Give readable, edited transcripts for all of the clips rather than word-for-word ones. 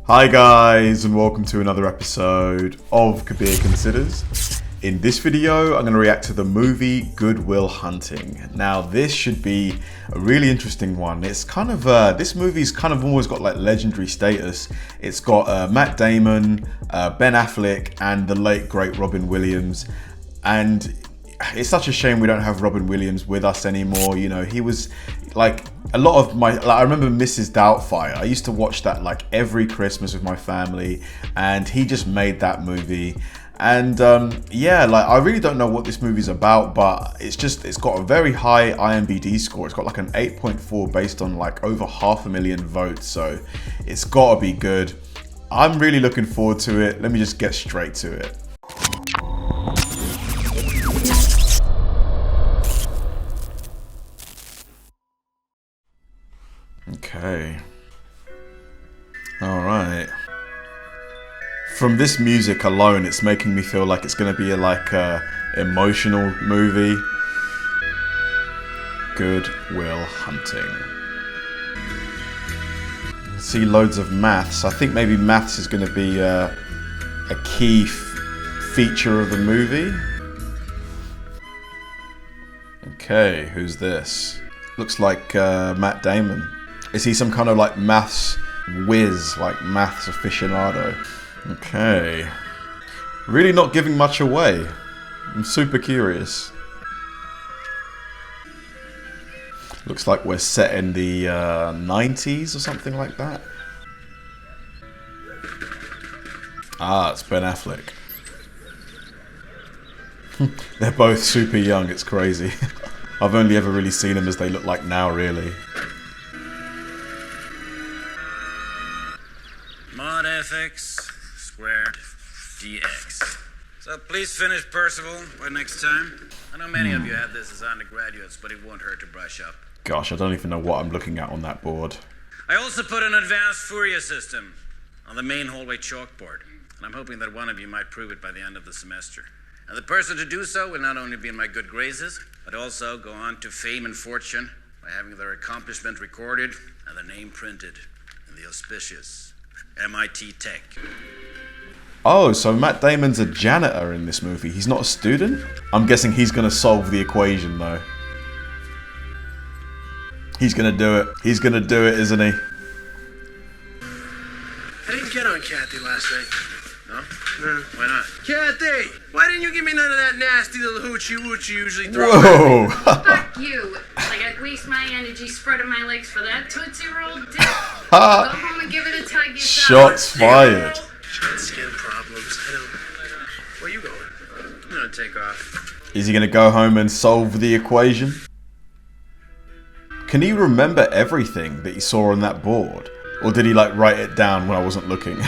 Hi guys, and welcome to another episode of Kabir Considers. In this video, I'm going to react to the movie Good Will Hunting. Now, this should be a really interesting one. It's kind of, this movie's kind of almost got like legendary status. It's got Matt Damon, Ben Affleck, and the late great Robin Williams. And it's such a shame we don't have Robin Williams with us anymore. You know, he was like a lot of my, I remember Mrs. Doubtfire. I used to watch that like every Christmas with my family, and he just made that movie. And yeah, like I really don't know what this movie's about, but it's got a very high IMDb score. It's got like an 8.4 based on like over 500,000 votes, so it's gotta be good. I'm really looking forward to it. Let me just get straight to it. Okay. All right. From this music alone, it's making me feel like it's going to be a emotional movie. Good Will Hunting. See loads of maths. I think maybe maths is going to be a key feature of the movie. Okay, who's this? Looks like Matt Damon. Is he some kind of like maths whiz, like maths aficionado? Okay. Really not giving much away. I'm super curious. Looks like we're set in the 90s or something like that. Ah, it's Ben Affleck. They're both super young, it's crazy. I've only ever really seen them as they look like now, really. Mod fx squared dx. So please finish Percival by next time. I know many of you had this as undergraduates, but it won't hurt to brush up. Gosh, I don't even know what I'm looking at on that board. I also put an advanced Fourier system on the main hallway chalkboard, and I'm hoping that one of you might prove it by the end of the semester. And the person to do so will not only be in my good graces, but also go on to fame and fortune by having their accomplishment recorded and their name printed in the auspicious MIT Tech. Oh, so Matt Damon's a janitor in this movie. He's not a student? I'm guessing he's going to solve the equation, though. He's going to do it. He's going to do it, isn't he? I didn't get on Kathy last night. No? No. Why not? Kathy! Why didn't you give me none of that nasty little hoochie-woochie you usually throw? Whoa! Fuck you. Like I'd waste my energy spreading my legs for that Tootsie-Roll dick. Go home and give it a tug yourself. Shots fired. Skin problems. I don't... Where you going? I'm gonna take off. Is he going to go home and solve the equation? Can he remember everything that he saw on that board? Or did he like write it down when I wasn't looking?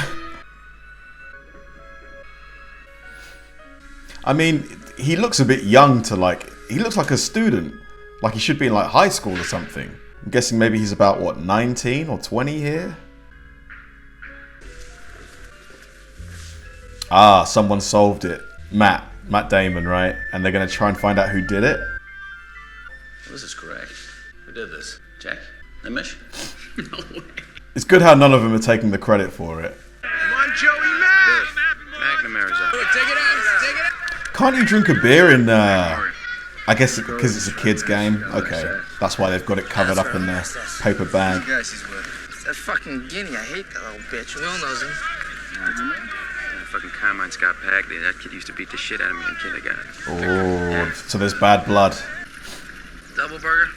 I mean, he looks a bit young to like, he looks like a student. Like he should be in like high school or something. I'm guessing maybe he's about, what, 19 or 20 here? Ah, someone solved it. Matt Damon, right? And they're going to try and find out who did it? Well, this is correct. Who did this? Jack? Nimish? No way. It's good how none of them are taking the credit for it. Come on, Joey Mac! McNamara's out. Take it out! Take it out! Can't you drink a beer in, I guess because it's a kid's game? Okay, that's why they've got it covered up in their paper bag. Guys, he's with. That fucking guinea, I hate that little bitch. Will knows him. Fucking Carmine Scott Paglia. That kid used to beat the shit out of me in kindergarten. Oh, so there's bad blood. Double burger.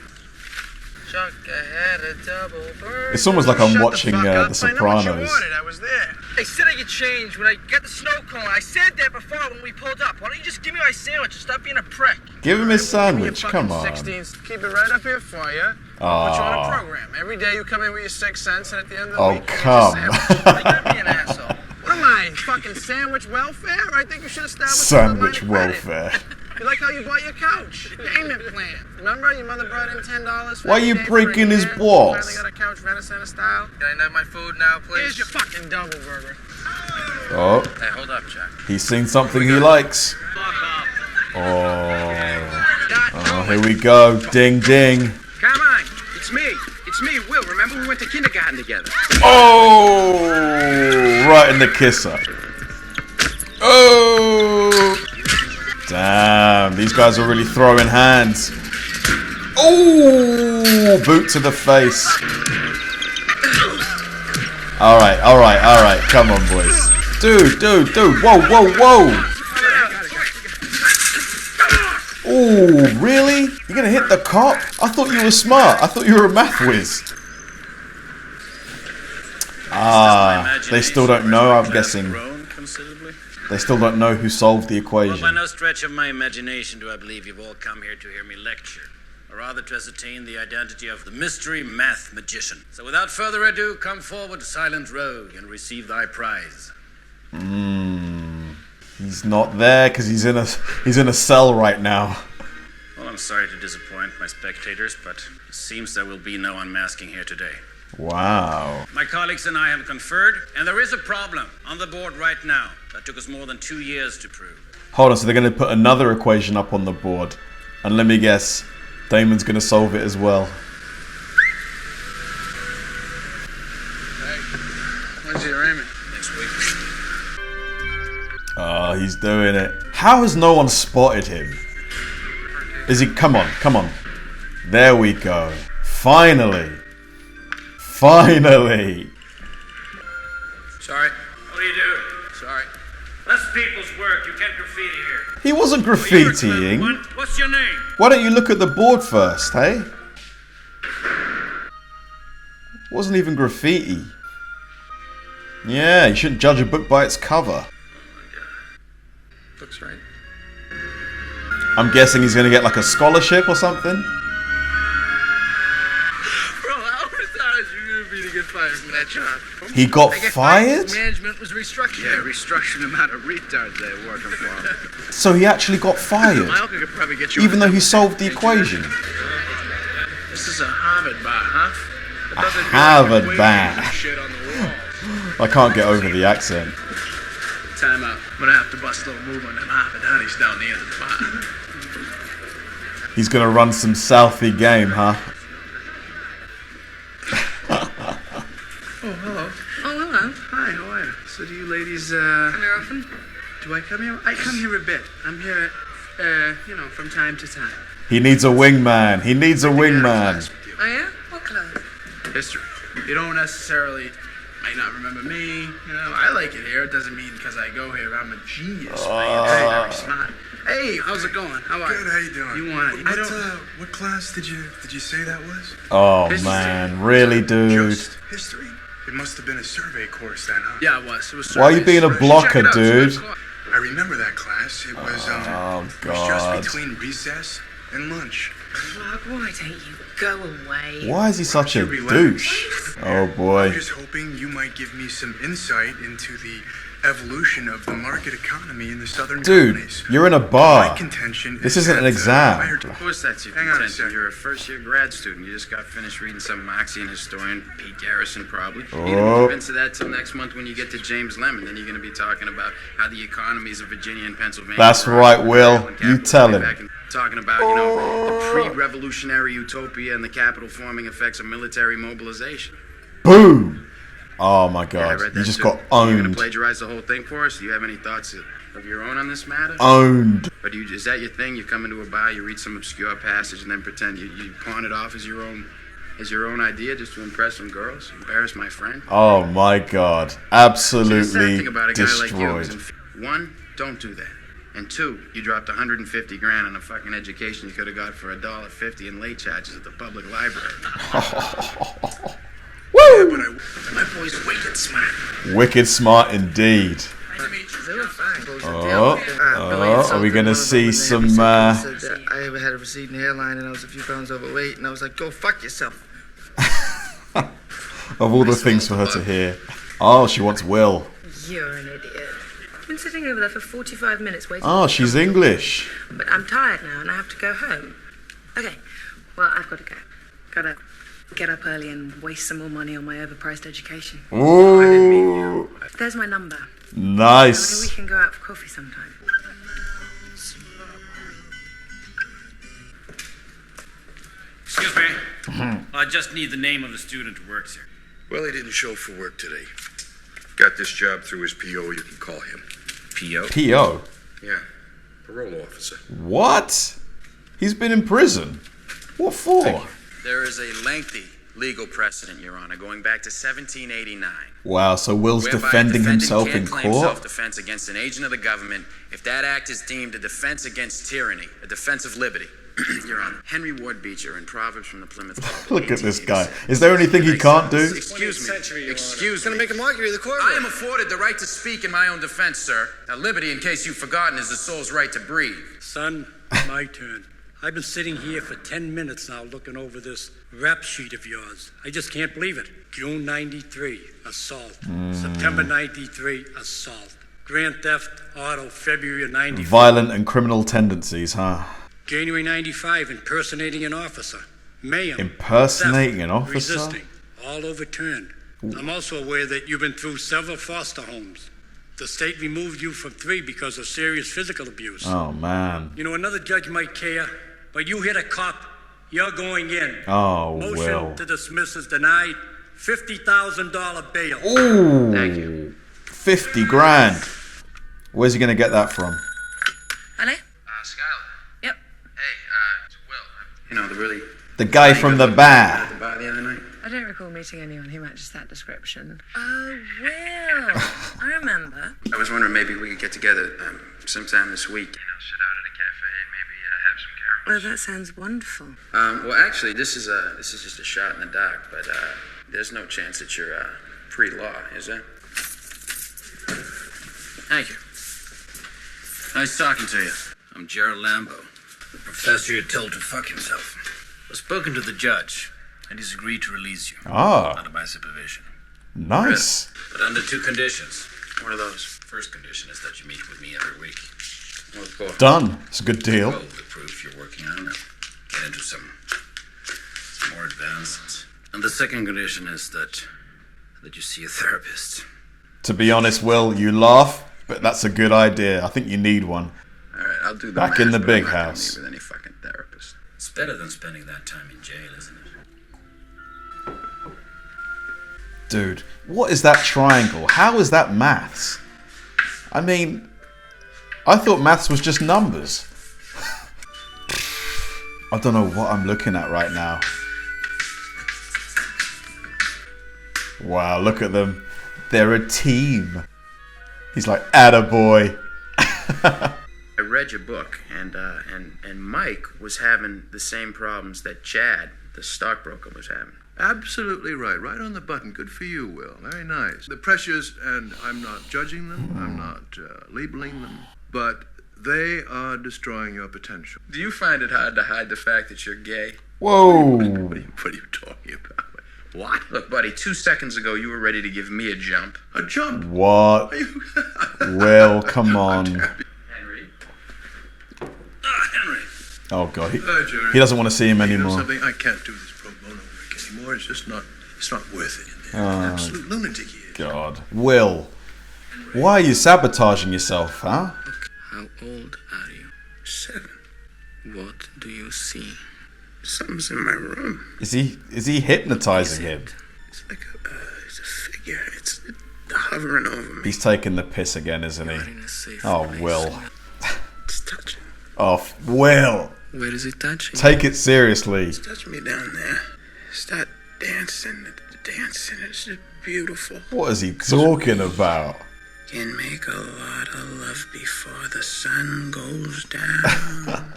Chuck, I had a double burger. It's almost like I'm Shut watching fuck The up. I know Sopranos. what you wanted. I was there. I said I get change when I get the snow cone. I said that before when we pulled up. Why don't you just give me my sandwich and stop being a prick? Give him his sandwich, Give me a come fucking on. 16s. Keep it right up here for you. Put you on a program. Every day you come in with your 6 cents, and at the end of the week, come. you gotta be an asshole. What am I, fucking sandwich welfare? I think you should establish Sandwich a line of welfare. credit. You like how you bought your couch? Payment plan. Remember, your mother brought in $10. Why are you breaking his balls? Finally got a couch, Renaissance style. Can I have my food now, please? Here's your fucking double burger. Oh, Hey, hold up, Jack. he's seen something he likes. Oh, here we go. Ding, ding. Come on. It's me, Will. Remember we went to kindergarten together? Oh, right in the kisser. Oh, damn! These guys are really throwing hands. Oh, boot to the face. All right. Come on, boys. Dude. Whoa. Oh, really? You're gonna hit the cop? I thought you were smart. I thought you were a math whiz. They still don't know, I'm guessing. They still don't know who solved the equation. Well, by no stretch of my imagination do I believe you've all come here to hear me lecture, or rather to ascertain the identity of the mystery math magician. So without further ado, come forward, silent rogue, and receive thy prize. He's not there because he's in a cell right now. Well, I'm sorry to disappoint my spectators, but it seems there will be no unmasking here today. Wow. My colleagues and I have conferred, and there is a problem on the board right now that took us more than 2 years to prove. Hold on, so they're going to put another equation up on the board. And let me guess, Damon's going to solve it as well. Hey, when's the arraignment? Next week. Oh, he's doing it. How has no one spotted him? Is he? Come on. There we go. Finally. Sorry. What are you doing? Sorry. That's people's work. You can't graffiti here. He wasn't graffitiing. What's your name? Why don't you look at the board first, hey? Wasn't even graffiti. Yeah, you shouldn't judge a book by its cover. Looks right. I'm guessing he's gonna get like a scholarship or something. Bro, how many times are you gonna be to get fired from that job? He got fired? Management was restructured. Yeah, restructuring the amount of retards they're working for. So he actually got fired, Malcolm could probably get you. even though he solved the equation. This is a Harvard bar, huh? A Harvard bar. Shit on the wall. I can't get over the accent. Time out. I'm gonna have to bust a little move on them Harvard honeys down the end of the bar. He's gonna run some Southie game, huh? Oh, hello. Oh, hello. Hi, how are you? So do you ladies, Come here often? do I come here? I come here a bit. I'm here, from time to time. He needs a wingman. He needs a Class wingman. with you. Oh, yeah? What class? History. You don't necessarily might not remember me. I like it here. It doesn't mean because I go here I'm a genius. I'm very smart. Hey, how's it going? How are you? Good, how you doing? You want it? I don't. What class did you say that was? Oh History. man, really, dude? Just history? It must have been a survey course then, huh? Yeah, it was. It was. Why are you being a surveys. blocker, Check it out. It's dude? good. I remember that class. It was Oh it was god. just between recess and lunch. Rob, why don't you go away? Why is he such a Relax. douche? Oh I'm boy. just hoping you might give me some insight into the evolution of the market economy in the southern Dude, colonies. you're in a My bar. contention This is isn't an that, exam. I heard- Of course that's your Hang on a contention. second. You're a first-year grad student. You just got finished reading some Marxian historian, Pete Garrison, probably. You Oh. ain't convinced of that till next month when you get to James Lemon. Then you're going to be talking about how the economies of Virginia and Pennsylvania. That's were right, on Will. and You capital tell way him. back and talking about, the pre-revolutionary utopia and the capital-forming effects of military mobilization. Boom. Oh my Yeah, I god. read You that just too. got You're going to owned. plagiarize the whole thing for us? Do you have any thoughts of your own on this matter? Owned. Or is that your thing? You come into a bar, you read some obscure passage, and then pretend you pawn it off as your own idea just to impress some girls, embarrass my friend? Oh my god. See, the sad Absolutely thing about a guy like you is, destroyed. one, don't do that. And two, you dropped $150 grand on a fucking education you could have got for $1.50 in late charges at the public library. Woo! But My boy's wicked smart. Wicked smart indeed. They were fine. Are we gonna see some I had a receding hairline and I was a few pounds overweight and I was like, go fuck yourself. of all the things for her to hear? Oh, she wants Will. You're an idiot. I've been sitting over there for 45 minutes waiting. Oh, for she's you. English. But I'm tired now and I have to go home. Okay, well, I've got to go. Gotta get up early and waste some more money on my overpriced education. Ooh. There's my number. Maybe we Nice. can go out for coffee sometime. Excuse me. I just need the name of the student who works here. Well, he didn't show for work today. Got this job through his PO, you can call him. P.O.? P.O.? Yeah, parole officer. What? He's been in prison. What for? There is a lengthy legal precedent, Your Honor, going back to 1789. Wow, so Will's whereby a defending defendant himself can't in claim court? self-defense against an agent of the government if that act is deemed a defense against tyranny, a defense of liberty. Your Honor, Henry Ward Beecher in Proverbs from the Plymouth Club. Look at this guy. Is there anything he can't do? Excuse me. Excuse me. Gonna make a mockery of the court. I am afforded the right to speak in my own defense, sir. Now, liberty, in case you've forgotten, is the soul's right to breathe. Son, my turn. I've been sitting here for 10 minutes now looking over this rap sheet of yours. I just can't believe it. June 93, assault. September 93, assault. Grand theft, auto, February of 94. Violent and criminal tendencies, huh? January 95, impersonating an officer. Mayhem. Impersonating theft, an officer? Resisting. All overturned. I'm also aware that you've been through several foster homes. The state removed you from 3 because of serious physical abuse. Oh, man. You know, another judge might care, but you hit a cop, you're going in. Oh, Motion Will. to dismiss is denied. $50,000 bail. Ooh. Thank you. 50 grand. Where's he going to get that from? Hello? Skylar. Yep. Hey, it's Will. You know, The guy from the bar. the bar the other night. I don't recall meeting anyone who matches that description. Oh, Will. I remember. I was wondering maybe we could get together sometime this week. You know, sit out at a cafe, maybe have some caramels. Well, that sounds wonderful. Well, actually, this is just a shot in the dark, but there's no chance that you're pre-law, is there? Thank you. Nice talking to you. I'm Gerald Lambo, the professor you told to fuck himself. I've spoken to the judge, and he's agreed to release you. Ah, Under my supervision. nice. But under 2 conditions. One of those. First condition is that you meet with me every week. What for? Done. It's a good deal. Well, the proof you're working on and get into some more advanced. And the second condition is that you see a therapist. To be honest, Will, you laugh, but that's a good idea. I think you need one. All right, I'll do the Back math, in the but big I'm not gonna house. meet with any fucking therapist. It's better than spending that time in jail, isn't it? Dude, what is that triangle? How is that maths? I mean, I thought maths was just numbers. I don't know what I'm looking at right now. Wow, look at them. They're a team. He's like, attaboy. I read your book, and Mike was having the same problems that Chad, the stockbroker, was having. Absolutely right. Right on the button. Good for you, Will. Very nice. The pressures, and I'm not judging them, I'm not labeling them, but they are destroying your potential. Do you find it hard to hide the fact that you're gay? Whoa. What are you talking about? What? Look, buddy, 2 seconds ago you were ready to give me a jump. A jump? What? Will, come on. Henry? Henry! Oh, God. Jerry. He doesn't want to see him You know anymore. something? I can't do this pro bono work anymore. It's just not, it's not worth it in there. An absolute lunatic he is. God. Will, why are you sabotaging yourself, huh? How old are you? 7. What do you see? Something's in my room. Is he hypnotizing him? It's like it's a figure. It's hovering over me. He's taking the piss again, isn't he? In a safe Oh, place. Will. It's touching. Oh, Will. Where does it touch? Take it seriously. Touch me down there. Start dancing. Dancing. It's just beautiful. What is he talking about? Can make a lot of love before the sun goes down.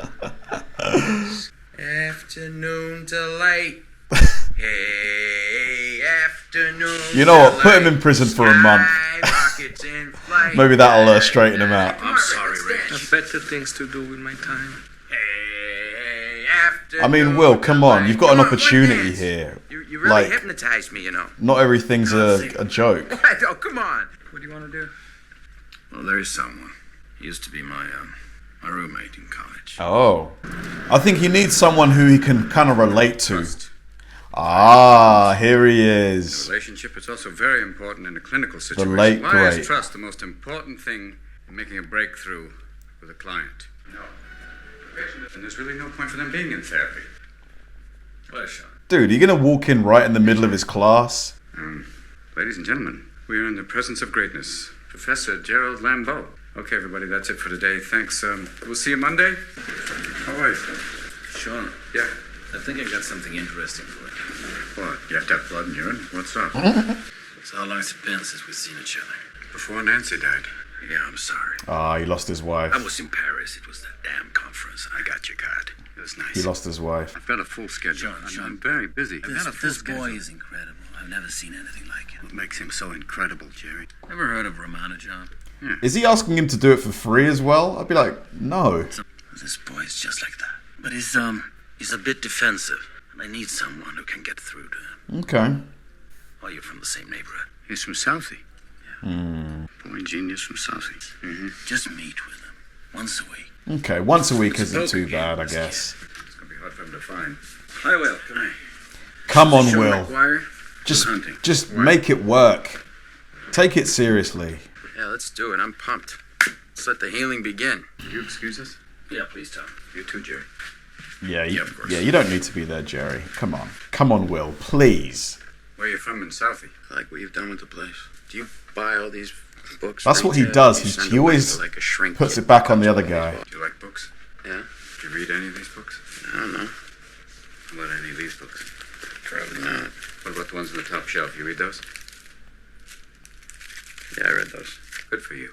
Afternoon delight. Hey, afternoon. You know what? Put him in prison for a month. Rockets in flight. Maybe that'll straighten him out. I'm sorry, Rick. I've better things to do with my time. Hey, afternoon. I mean, Will, come on. You've got an Come on, opportunity dance. here. You really Like, hypnotized me, you know. not everything's a joke. What? Oh, come on. What do you want to do? Well, there is someone. He used to be my roommate in college. Oh. I think he needs someone who he can kind of relate to. Ah, here he is. Relationship is also very important in a clinical situation. late Why great. is trust the most important thing in making a breakthrough with a client? No. And there's really no point for them being in therapy. What a shot. Dude, are you gonna walk in right in the middle of his class? Ladies and gentlemen, we are in the presence of greatness. Professor Gerald Lambeau. Okay, everybody, that's it for today. Thanks. We'll see you Monday. How are you? Sean, Yeah. I think I got something interesting for you. What? You have to have blood in urine? What's up? So how long's it been since we've seen each other? Before Nancy died. Yeah, I'm sorry. Ah, he lost his wife. I was in Paris. It was that damn conference. I got your card. It was nice. He lost his wife. I've got a full schedule. Sean. I'm very busy. I've got a full This schedule. boy is incredible. I've never seen anything like it. What makes him so incredible, Jerry? Ever heard of Ramanujan? Is he asking him to do it for free as well? I'd be like, no. This boy is just like that. But he's a bit defensive. And I need someone who can get through to him. Okay. Oh, you're from the same neighborhood. He's from Southie. Boy genius from Southie. Mm-hmm. Just meet with him. Once a week. Okay, once a week isn't too bad, I guess. It's gonna be hard for him to find. Hi, Will. Come here. Come on, Sean Will. McGuire? Just make it work. Take it seriously. Yeah, let's do it. I'm pumped. Let's let the healing begin. Will you excuse us? Yeah, please, Tom. You too, Jerry. Yeah, of course. you don't need to be there, Jerry. Come on, Will, please. Where you from in Southie? I like what you've done with the place. Do you buy all these books? That's what he retail? does. You send He away always to, like, a shrink puts kit it back on the that other comes with guy. it as Do you like books? well? Yeah? Do you read any of these books? I don't know. How about any of these books? Probably not. What about the ones on the top shelf? You read those? Yeah, I read those. Good for you.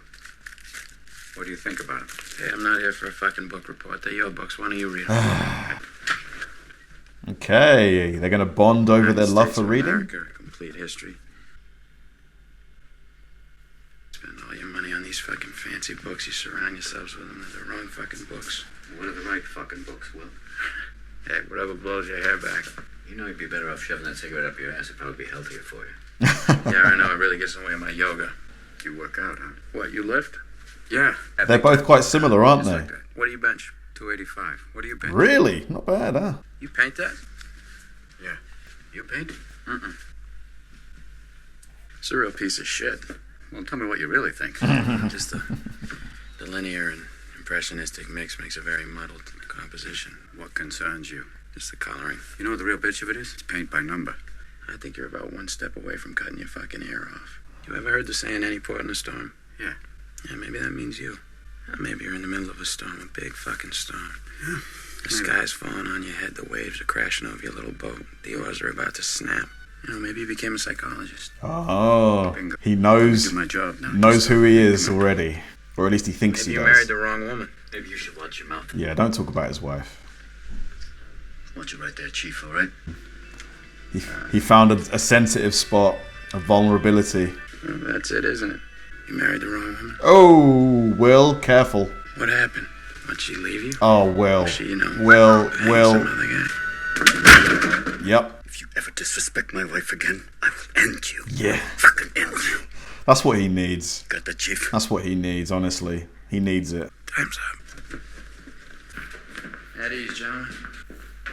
What do you think about them? Hey, I'm not here for a fucking book report. They're your books. Why don't you read them? Okay, they're gonna bond over their United love States for of reading. America, a complete history. Spend all your money on these fucking fancy books. You surround yourselves with them. They're the wrong fucking books. What are the right fucking books, Will? Hey, whatever blows your hair back. You know you'd be better off shoving that cigarette up your ass. It'd probably be healthier for you. Yeah, I know. It really gets in the way of my yoga. You work out, huh? What, you lift? Yeah. They're both quite similar, aren't Just they? like that. What do you bench? 285. What do you bench? Really? Not bad, huh? You paint that? Yeah. You paint? Mm-mm. It's a real piece of shit. Well, tell me what you really think. Just the linear and impressionistic mix makes a very muddled composition. What concerns you? Just the coloring. You know what the real bitch of it is? It's paint by number. I think you're about one step away from cutting your fucking ear off. You ever heard the saying, any port in a storm? Yeah. Yeah, maybe that means you. Maybe you're in the middle of a storm, a big fucking storm. Yeah. The sky's falling on your head, the waves are crashing over your little boat, the oars are about to snap. You know, maybe you became a psychologist. Oh, Bingo. he knows Do my job. knows who he is already, or at least he thinks Maybe he you married does. the wrong woman. Maybe you should watch your mouth. Yeah, don't talk about his wife. Watch it right there, Chief, all right? He found a sensitive spot, a vulnerability. Well, that's it, isn't it? You married the wrong woman. Oh, Will, careful. What happened? What'd she leave you? Oh, Will. She, you know, Will. some other guy. Yep. If you ever disrespect my wife again, I will end you. Yeah. Fucking end you. That's what he needs. Got that, Chief? That's what he needs, honestly. He needs it. Time's up. At ease, gentlemen.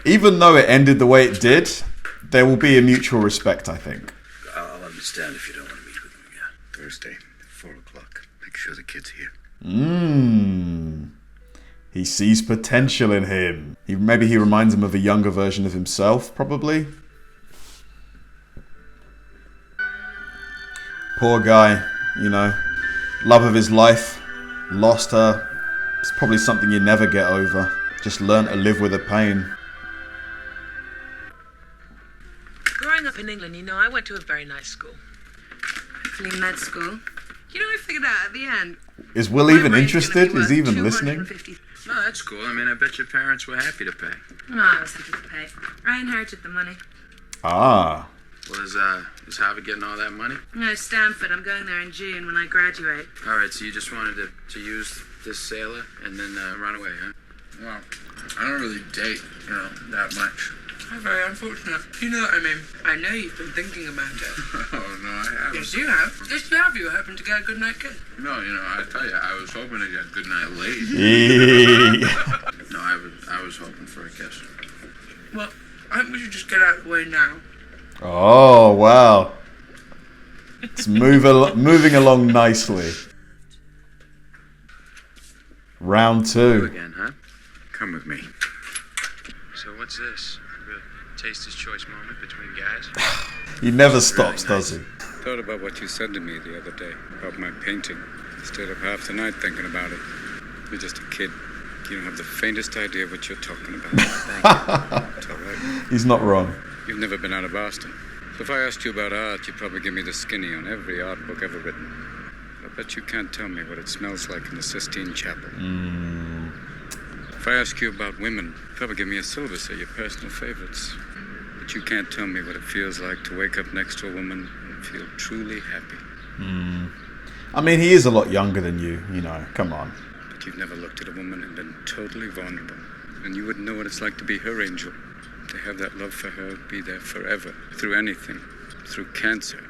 Even though it ended the way it did, there will be a mutual respect, I think. I'll understand if you don't want to meet with him again. Thursday, 4 o'clock. Make sure the kid's here. He sees potential in him. Maybe he reminds him of a younger version of himself, probably. Poor guy, you know. Love of his life. Lost her. It's probably something you never get over. Just learn to live with the pain. Growing up in England, you know, I went to a very nice school. Hopefully med school. You know, I figured out at the end. Is Will even interested? Is he even listening? No, that's cool. I mean, I bet your parents were happy to pay. No, I was happy to pay. I inherited the money. Ah. Was Harvard getting all that money? No, Stanford. I'm going there in June when I graduate. All right, so you just wanted to use this sailor and then run away, huh? Well, I don't really date, that much. I'm very unfortunate. You know what I mean? I know you've been thinking about it. Oh, no, I haven't. Yes, you have. Yes, you have. You happen to get a good night kiss. No, I tell you, I was hoping to get a good night late. No, I was hoping for a kiss. Well, I think we should just get out of the way now. Oh, wow. It's moving along nicely. Round You 2. again, huh? Come with me. So what's this? We're taster's choice moment between guys. He never stops, does he? Thought about what you said to me the other day about my painting. Stayed up half the night thinking about it. You're just a kid. You don't have the faintest idea what you're talking about. It's all right. He's not wrong. You've never been out of Boston. So if I asked you about art, you'd probably give me the skinny on every art book ever written. I bet you can't tell me what it smells like in the Sistine Chapel. If I ask you about women, you'd probably give me a syllabus of your personal favorites. But you can't tell me what it feels like to wake up next to a woman and feel truly happy. I mean, he is a lot younger than you, you know, come on. But you've never looked at a woman and been totally vulnerable. And you wouldn't know what it's like to be her angel. To have that love for her, be there forever, through anything, through cancer.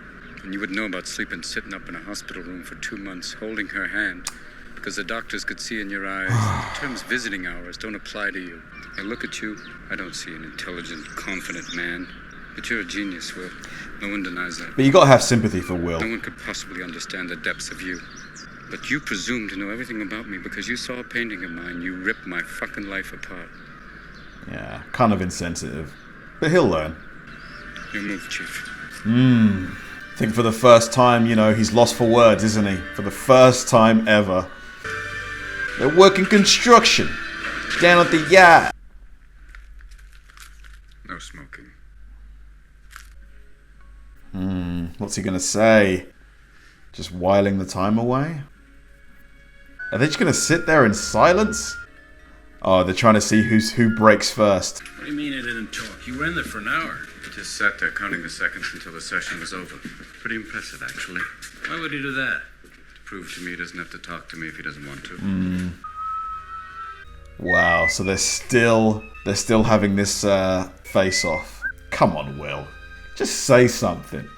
And you would know about sleeping sitting up in a hospital room for 2 months, holding her hand, because the doctors could see in your eyes that the terms visiting hours don't apply to you. I look at you, I don't see an intelligent, confident man. But you're a genius, Will. No one denies that. But you gotta have sympathy for Will. No one could possibly understand the depths of you. But you presume to know everything about me because you saw a painting of mine. You ripped my fucking life apart. Yeah, kind of insensitive. But he'll learn. Your move, Chief. I think for the first time, you know, he's lost for words, isn't he? For the first time ever. They're working construction. Down at the yard. No smoking. What's he gonna say? Just whiling the time away? Are they just gonna sit there in silence? Oh, they're trying to see who breaks first. What do you mean I didn't talk? You were in there for an hour. He just sat there counting the seconds until the session was over. Pretty impressive, actually. Why would he do that? To prove to me he doesn't have to talk to me if he doesn't want to. Wow, so they're still having this face-off. Come on, Will. Just say something.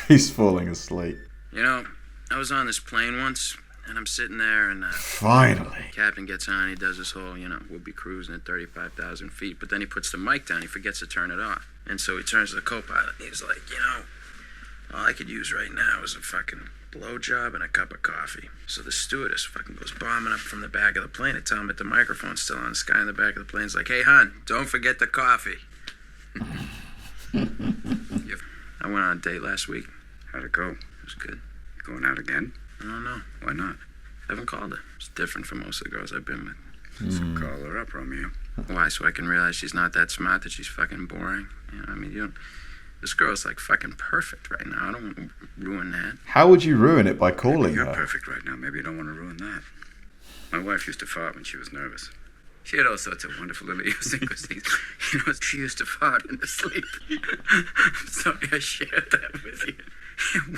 He's falling asleep. You know, I was on this plane once, and I'm sitting there, and Finally. captain gets on, he does this whole, we'll be cruising at 35,000 feet, but then he puts the mic down, he forgets to turn it off. And so he turns to the co-pilot, and he's like, all I could use right now is a fucking blowjob and a cup of coffee. So the stewardess fucking goes bombing up from the back of the plane to tell him that the microphone's still on. This guy in the back of the plane's like, hey, hon, don't forget the coffee. I went on a date last week. How'd it go? It was good. Going out again? I don't know. Why not? I haven't called her. It's different from most of the girls I've been with. So call her up, Romeo. Why? So I can realize she's not that smart, that she's fucking boring. This girl's like fucking perfect right now. I don't want to ruin that. How would you ruin it by calling You're her? perfect right now. Maybe you don't want to ruin that. My wife used to fart when she was nervous. She had all sorts of wonderful little idiosyncrasies. She used to fart in her sleep. I'm sorry I shared that with you.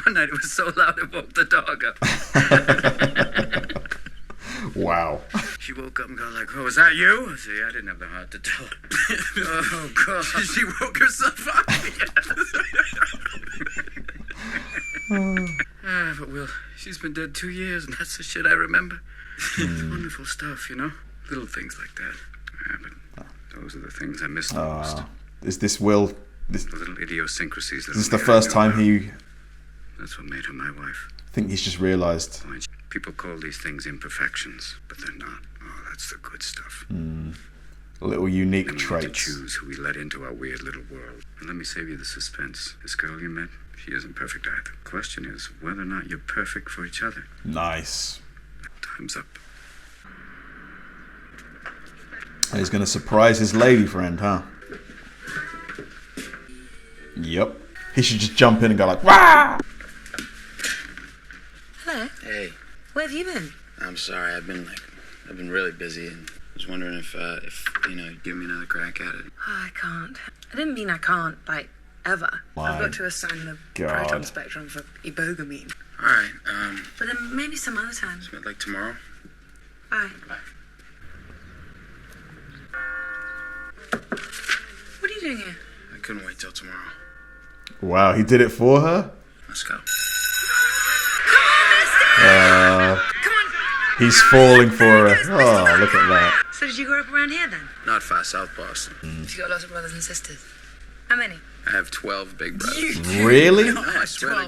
One night it was so loud it woke the dog up. Wow. She woke up and got like, oh, was that you? I said, I didn't have the heart to tell her. Oh, God. She woke herself up. But Will, she's been dead 2 years, and that's the shit I remember. Wonderful stuff, Little things like that. Yeah, but those are the things I miss the most. Is this Will? The little idiosyncrasies. Is this the first time he... That's what made her my wife. I think he's just realised. People call these things imperfections, but they're not. Oh, that's the good stuff. Little unique And we get to traits. choose who we let into our weird little world. And let me save you the suspense. This girl you met, she isn't perfect either. The question is whether or not you're perfect for each other. Nice. Time's up. He's going to surprise his lady friend, huh? Yep. He should just jump in and go like, "Wah!" Hello. Hey, Where have you been? I'm sorry. I've been really busy, and I was wondering if you'd give me another crack at it. Oh, I can't. I didn't mean I can't, ever. My I've got to assign the God. proton spectrum for ibogamine. All right. But then maybe some other time. Like tomorrow. Bye. What are you doing here? I couldn't wait till tomorrow. Wow, he did it for her? Let's go. Come on! He's falling for her. Oh, look at that. So did you grow up around here then? Not far, South Boston. You got lots of brothers and sisters. How many? I have 12 big brothers. Really? No, I swear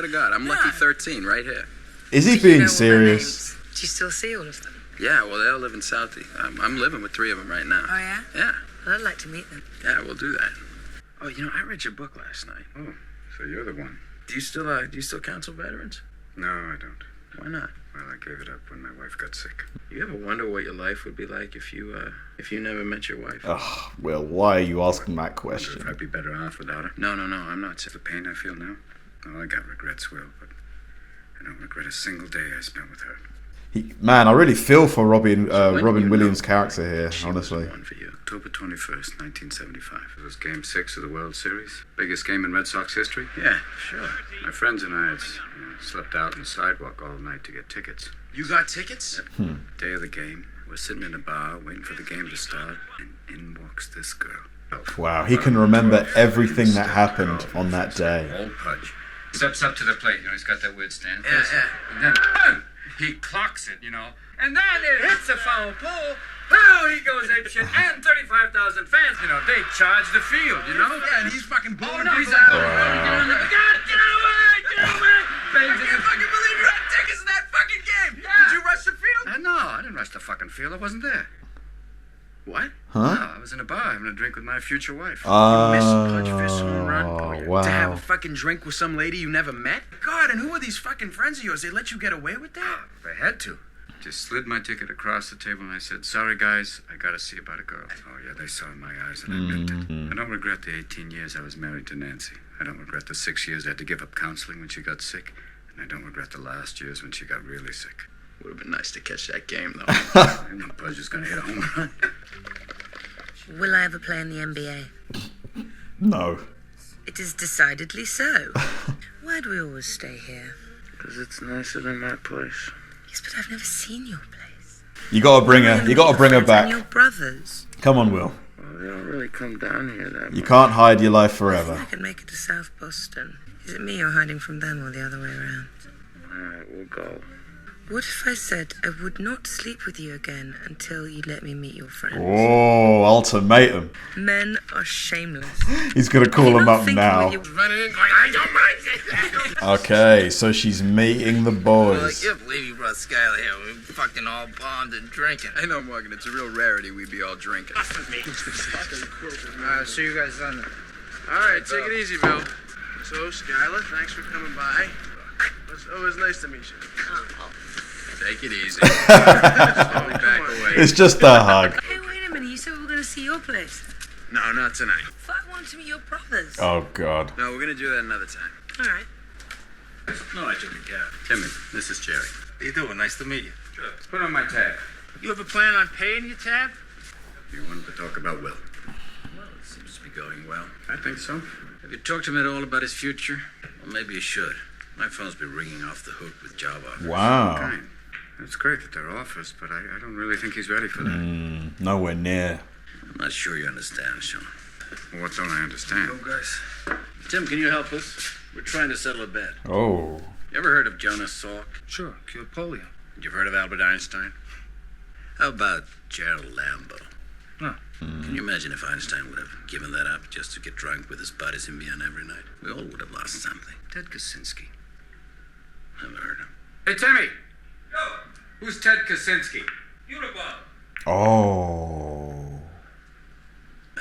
to God. I'm lucky 13 right here. Is he Do you know being all their serious? names? Do you still see all of them? Yeah, well, they all live in Southie. I'm living with 3 of them right now. Oh, yeah? Yeah. Well, I'd like to meet them. Yeah, we'll do that. Oh, you know, I read your book last night. Oh, so you're the one. Do you still counsel veterans? No, I don't. Why not? Well, I gave it up when my wife got sick. You ever wonder what your life would be like if you never met your wife? Oh, Will, why are you asking that If question? I'd be better off without her. No, I'm not. The pain I feel now? Oh, I got regrets, Will, but I don't regret a single day I spent with her. Man, I really feel for Robin Williams' character here, honestly. One for you. October 21st, 1975. It was Game 6 of the World Series. Biggest game in Red Sox history. Yeah, sure. My friends and I had slept out on the sidewalk all night to get tickets. You got tickets? Day of the game, we're sitting in a bar waiting for the game to start, and in walks this girl. Wow, he can remember everything that happened on that day. Old Pudge. Steps up to the plate, you know, he's got that weird stand. Yeah. And then, boom, he clocks it, you know. And then it hits a foul pole. Oh, he goes apeshit. And 35,000 fans, you know, they charge the field, you know. Yeah, and he's fucking blowing He's people out. out. Get away! I can't fucking believe you had tickets in that fucking game. Yeah. Did you rush the field? No, I didn't rush the fucking field. I wasn't there. What? Huh? No, I was in a bar having a drink with my future wife. Miss Pudge Fist home run? Oh, To have a wow. fucking drink with some lady you never met? God, and who are these fucking friends of yours? They let you get away with that? They had to. Just slid my ticket across the table and I said, sorry guys, I gotta see about a girl. Oh yeah, they saw in my eyes and I meant it. I don't regret the 18 years I was married to Nancy. I don't regret the 6 years I had to give up counseling when she got sick. And I don't regret the last years when she got really sick. Would have been nice to catch that game, though. I knew Pudge was gonna hit a home run. Will I ever play in the NBA? No. It is decidedly so. Why do we always stay here? Because it's nicer than my place. Yes, but I've never seen your place. You gotta bring her. You gotta bring her And back. your brothers. Come on, Will. Well, they don't really come down here that You much. can't hide your life I forever. think I could make it to South Boston. Is it me you're hiding from them or the other way around? Alright, we'll go. What if I said I would not sleep with you again until you let me meet your friends? Oh, ultimatum. Men are shameless. He's gonna call You're him not up thinking now. what you- Running in going, I don't mind it. Okay, so she's meeting the Well, I boys. can't believe you brought Skylar here. We're fucking all bombed and drinking. I know, Morgan. It's a real rarity we'd be all drinking. See you guys Sunday. All right, take it easy, Bill. So, Skylar, thanks for coming by. It's always nice to meet you. Take it easy. I'll be back away. It's just a hug. Hey, wait a minute. You said we were going to see your place. No, not tonight. I wanted to meet your brothers. Oh, God. No, we're gonna do that another time. All right. No, I took a cab. Timmy, this is Jerry. How you doing? Nice to meet you. Put on my tab. You ever plan on paying your tab? You wanted to talk about Will. Well, it seems to be going well. I think so. Have you talked to him at all about his future? Well, maybe you should. My phone's been ringing off the hook with job offers. Wow. Kind. It's great that there are offers, but I don't really think he's ready for that. Nowhere near. I'm not sure you understand, Sean. Well, what don't I understand? Oh, guys. Tim, can you help us? We're trying to settle a bet. Oh. You ever heard of Jonas Salk? Sure, cured polio. You've heard of Albert Einstein? How about Gerald Lambo? No. Can you imagine if Einstein would have given that up just to get drunk with his buddies in Vienna every night? We all would have lost something. Ted Kaczynski. Never heard of him. Hey, Timmy! Yo! Who's Ted Kaczynski? Unibomb. Oh.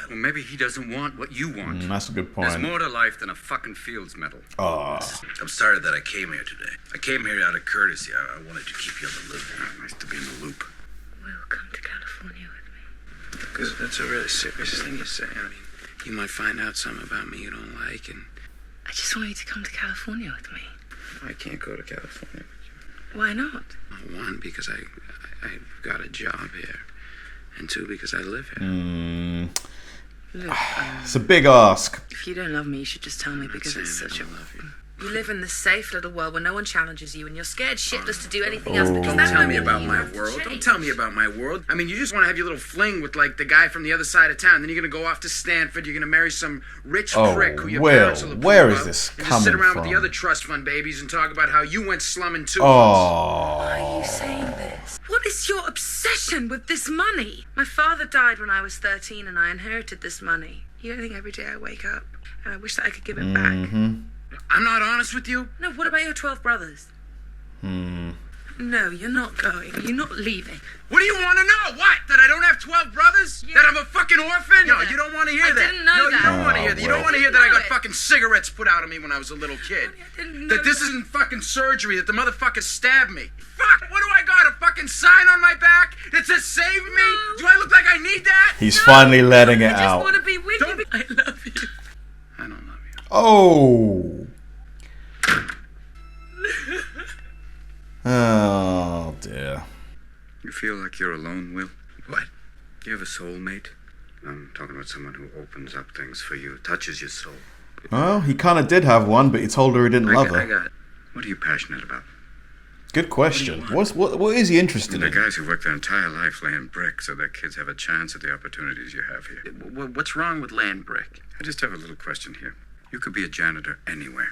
Well, maybe he doesn't want what you want. That's a good There's point. more to life than a fucking Fields medal. Oh. I'm sorry that I came here today. I came here out of courtesy. I wanted to keep you on the loop. Nice to be in the loop. Will come to California with me. Because that's a really serious thing you say. I mean, you might find out something about me you don't like, and I just want you to come to California with me. I can't go to California with you. Why not? Well, one, because I've got a job here, and two, because I live here. Look, It's a big ask. if you don't love me, you should just tell me because saying it's I such a... don't love you. You live in this safe little world where no one challenges you and you're scared shitless to do anything else because Don't that tell won't me mean about you my have to world. Don't change. tell me about my world. I mean, you just want to have your little fling with, like, the guy from the other side of town. Then you're going to go off to Stanford. You're going to marry some rich Oh, prick who your Will, parents will approve where is of, this and just sit coming around with the from? other trust fund babies and talk about how you went slumming too. Why are Oh. you saying this? What is your obsession with this money? My father died when I was 13 and I inherited this money. You don't think every day I wake up and I wish that I could give it back? I'm not honest with you. No, what about your 12 brothers? No, you're not going. You're not leaving. What do you want to know? What? That I don't have 12 brothers? Yeah. That I'm a fucking orphan? No, Yeah. you don't want to hear I that. didn't know no, that. you don't want to hear that. You don't want to hear that I got it. fucking cigarettes put out of me when I was a little kid. I didn't know That this isn't fucking surgery, that the motherfucker stabbed me. Fuck, what do I got? A fucking sign on my back that says save me? No. Do I look like I need that? He's finally letting it I just out. want to be with you. I love you. I don't love you. Oh. Oh dear. You feel like you're alone, Will? What? Do you have a soulmate? I'm talking about someone who opens up things for you, touches your soul. Well, he kind of did have one, but he told her he didn't love I her. got it. What are you passionate about? Good question. What is he interested The in? guys who work their entire life laying brick so their kids have a chance at the opportunities you have here. What's wrong with laying brick? I just have a little question here. You could be a janitor anywhere.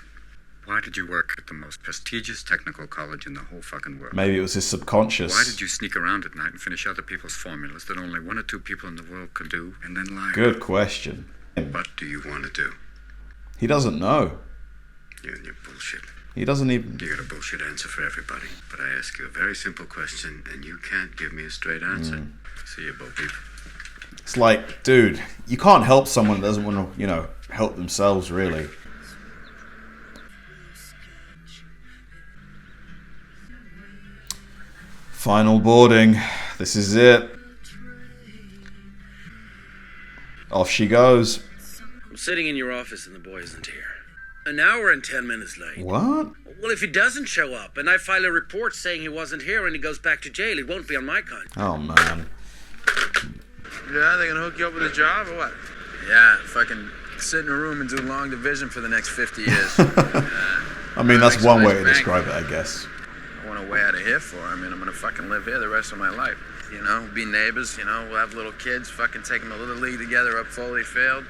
Why did you work at the most prestigious technical college in the whole fucking world? Maybe it was his subconscious. Why did you sneak around at night and finish other people's formulas that only 1 or 2 people in the world could do and then lie? Good question. What do you want to do? He doesn't know. You and your bullshit. He doesn't even... You got a bullshit answer for everybody. But I ask you a very simple question and you can't give me a straight answer. See you, Bo Peep. It's like, dude, you can't help someone that doesn't want to, help themselves, really. Final boarding. This is it. Off she goes. I'm sitting in your office and the boy isn't here. An hour and 10 minutes late. What? Well, if he doesn't show up and I file a report saying he wasn't here and he goes back to jail, it won't be on my conscience. Oh, man. Yeah, they gonna hook you up with a job or what? Yeah, fucking sit in a room and do long division for the next 50 years. I mean, that's Makes one a way nice to bank. describe it, I guess. I want to way out of here for. I mean, I'm gonna fucking live here the rest of my life. You know, be neighbors. You know, we'll have little kids. Fucking take them a little league together up Foley Field.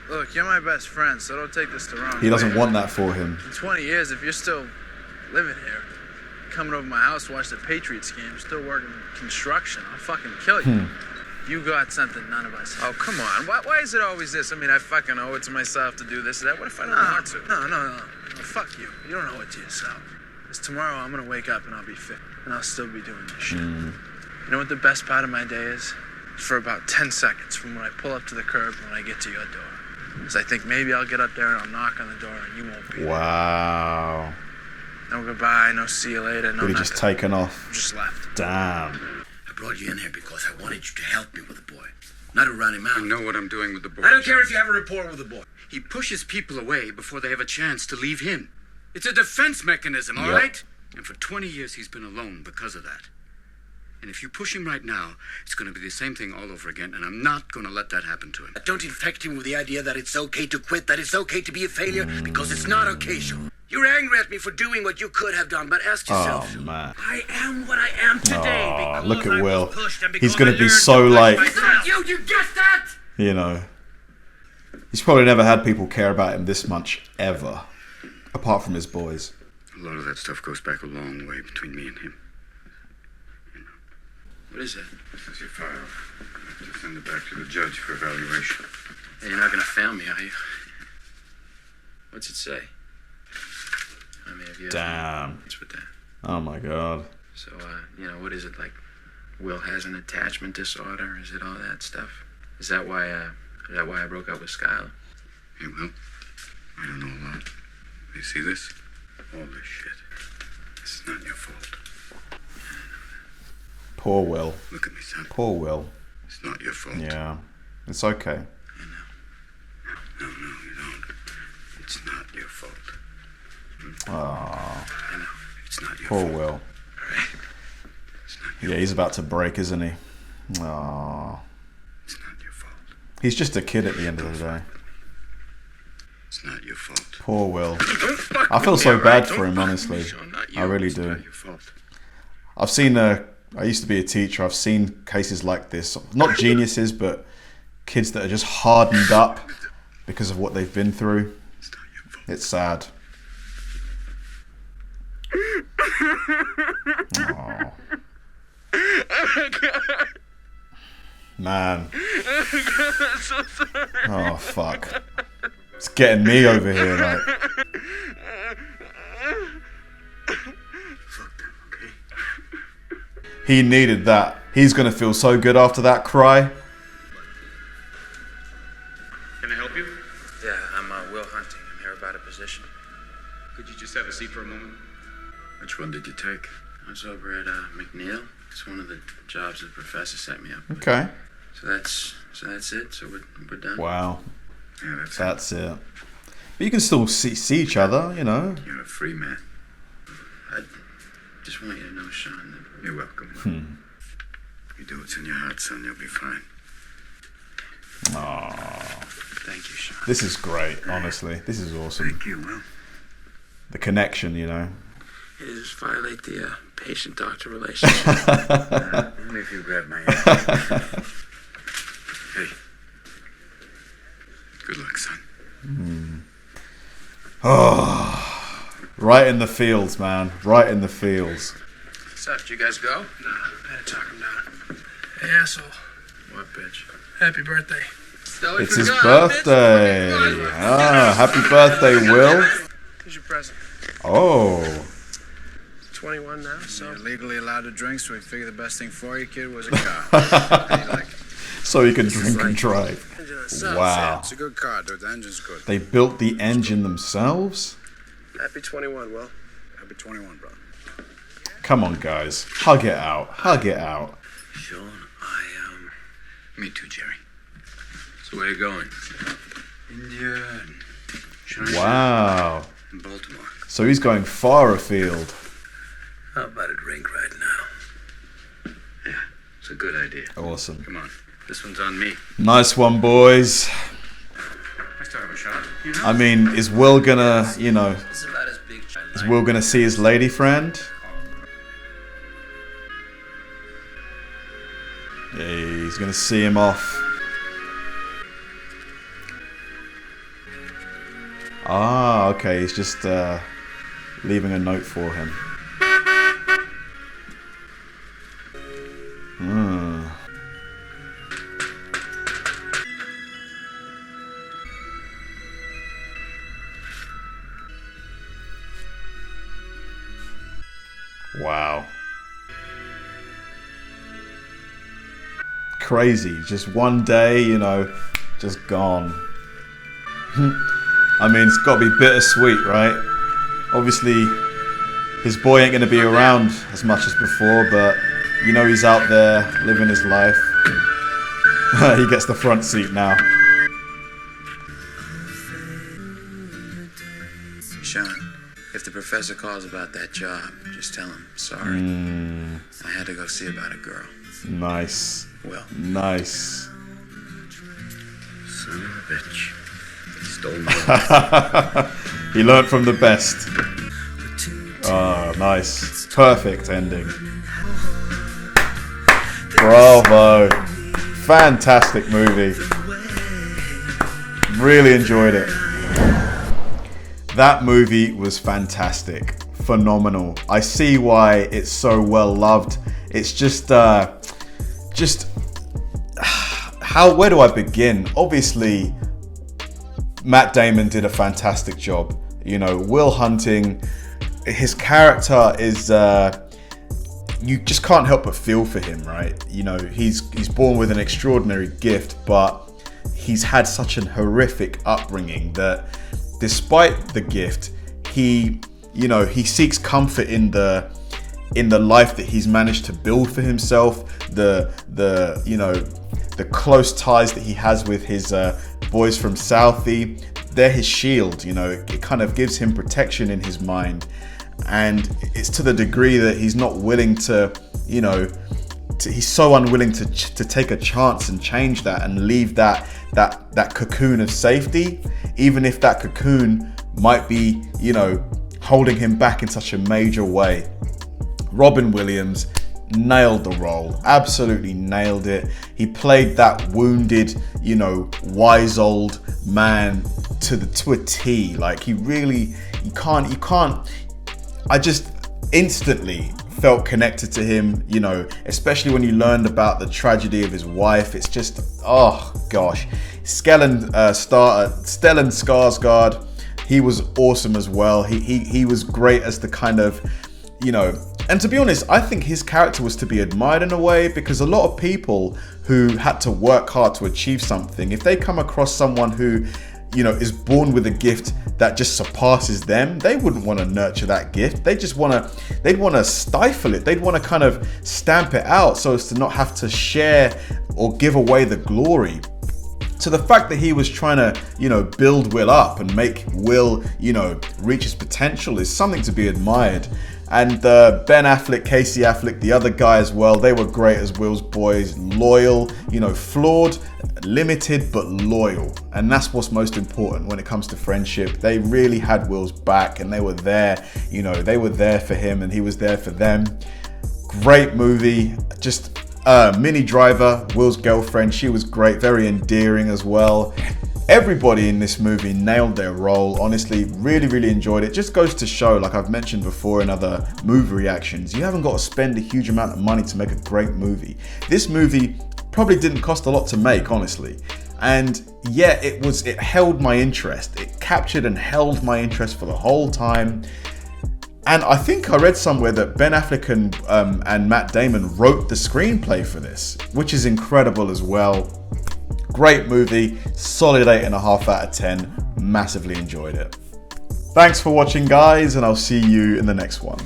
Look, you're my best friend, so don't take this the wrong way. He doesn't want that for him. In 20 years, if you're still living here, coming over my house to watch the Patriots game, still working construction, I'll fucking kill you. You got something none of us have. Oh, come on. Why is it always this? I mean, I fucking owe it to myself to do this or that. What if I don't want to? No, fuck you. You don't owe it to yourself. Because tomorrow I'm gonna wake up and I'll be fit. And I'll still be doing this shit. You know what the best part of my day is? It's for about 10 seconds from when I pull up to the curb and when I get to your door. Because I think maybe I'll get up there and I'll knock on the door and you won't be there. Wow. No goodbye, no see you later, no Really nothing. just taken off. Just left. Damn. I brought you in here because I wanted you to help me with the boy, not to run him out. I know what I'm doing with the boy. I don't care if you have a rapport with the boy. He pushes people away before they have a chance to leave him. It's a defense mechanism, all Yep. right? And for 20 years, he's been alone because of that. And if you push him right now, it's going to be the same thing all over again, and I'm not going to let that happen to him. Don't infect him with the idea that it's okay to quit, that it's okay to be a failure, because it's not okay, Sean. You're angry at me for doing what you could have done, but ask yourself, Oh, man. I am what I am today Oh, because look at I Will. was pushed and He's because gonna I be learned so, to push like- myself. You get that? He's probably never had people care about him this much, ever. Apart from his boys. A lot of that stuff goes back a long way between me and him. What is that? This is your file. I have to send it back to the judge for evaluation. Hey, you're not gonna fail me, are you? What's it say? I mean, if you Damn. what's with that? Oh my god. So, what is it like? Will has an attachment disorder? Is it all that stuff? Is that why I broke up with Skylar? Hey, Will, I don't know a lot. You see this? All this shit. This is not your fault. Poor Will. Look at me, son. Poor Will. It's not your fault. Yeah. It's okay. No, you don't. It's not your fault. Oh, I know. It's not your poor fault. Will. It's not your Yeah, he's about to break, isn't he? Oh. It's not your fault. He's just a kid at the end of the day. It's not your fault. Poor Will. Don't fuck I feel with so me, all bad right? for him, Don't fuck honestly. with me, Sean, not you. I really It's do. not your fault. I've seen, I used to be a teacher. I've seen cases like this. Not geniuses, but kids that are just hardened up because of what they've been through. It's not your fault. It's sad. Oh. Man. Oh, fuck. It's getting me over here, like. Fuck them, okay? He needed that. He's gonna feel so good after that cry. Can I help you? Yeah, I'm Will Hunting. I'm here about a position. Could you just have a seat for a moment? Which one did you take? I was over at McNeil. It's one of the jobs the professor set me up with. Okay. So that's it. So we're done. Wow. Yeah, That's it. But you can still see each other, you know. You're a free man. I just want you to know, Sean, that You're welcome. You do what's in your heart, son. You'll be fine. Aww. thank you, Sean. This is great, honestly. This is awesome. Thank you, Will. The connection, you know. It just violate the patient-doctor relationship. Only if you grab my hand. Hey. Good luck, son. Oh, right in the fields, man. Right in the fields. What's up? Did you guys go? Nah, I had to talk him down. Hey, asshole. What, bitch? Happy birthday. It's his birthday. Ah, happy birthday, Will. Here's your present. Oh. 21 now, so. You're legally allowed to drink, so we figured the best thing for you, kid, was a car. How do you like it? So he can drink and drive. Wow. It's a good car, dude. The engine's good. They built the engine themselves? Happy 21, Will. Happy 21, brother. Come on, guys. Hug it out. Hug it out. Sean, Me too, Jerry. So where you going? India. Wow. In Baltimore. So he's going far afield. How about a drink right now? Yeah, it's a good idea. Awesome. Come on. This one's on me. Nice one, boys. Let's have a shot. I mean, is Will gonna, you know, This is about as big. is Will gonna see his lady friend? Yeah, he's gonna see him off. Ah, okay, he's just leaving a note for him. Wow. Crazy. Just one day, you know, just gone. I mean, it's got to be bittersweet, right? Obviously, his boy ain't going to be around as much as before, but you know he's out there living his life. He gets the front seat now. Sean, if the professor calls about that job, just tell him sorry. I had to go see about a girl. Nice. Well. Nice. Son of a bitch. Stole my He learned from the best. Oh, nice. Perfect ending. Bravo. Fantastic movie. Really enjoyed it. That movie was fantastic. Phenomenal. I see why it's so well loved. It's just where do I begin? Obviously, Matt Damon did a fantastic job. You know, Will Hunting, his character is, you just can't help but feel for him, right? You know, he's born with an extraordinary gift, but he's had such an horrific upbringing that despite the gift, he seeks comfort in the life that he's managed to build for himself, the close ties that he has with his boys from Southie. They're his shield, you know. It kind of gives him protection in his mind, and it's to the degree that he's not willing to, you know, he's so unwilling to take a chance and change that and leave that cocoon of safety, even if that cocoon might be, you know, holding him back in such a major way. Robin Williams nailed the role, absolutely nailed it. He played that wounded, you know, wise old man to a T. Like you can't. I just instantly felt connected to him, you know, especially when you learned about the tragedy of his wife. It's just, oh gosh. Stellan Skarsgård, he was awesome as well. He was great as the kind of, you know, And to be honest, I think his character was to be admired in a way, because a lot of people who had to work hard to achieve something, if they come across someone who, you know, is born with a gift that just surpasses them, they wouldn't want to nurture that gift. They'd want to stifle it. They'd want to kind of stamp it out so as to not have to share or give away the glory. So the fact that he was trying to, you know, build Will up and make Will, you know, reach his potential is something to be admired. And Ben Affleck, Casey Affleck, the other guy as well, they were great as Will's boys. Loyal, you know, flawed, limited, but loyal. And that's what's most important when it comes to friendship. They really had Will's back, and they were there, you know, they were there for him and he was there for them. Great movie. Just Minnie Driver, Will's girlfriend, she was great, very endearing as well. Everybody in this movie nailed their role. Honestly, really enjoyed it. Just goes to show, like I've mentioned before in other movie reactions, you haven't got to spend a huge amount of money to make a great movie. This movie probably didn't cost a lot to make, honestly. And yeah, it held my interest. It captured and held my interest for the whole time. And I think I read somewhere that Ben Affleck and Matt Damon wrote the screenplay for this, which is incredible as well. Great movie, solid 8.5 out of 10, massively enjoyed it. Thanks for watching, guys, and I'll see you in the next one.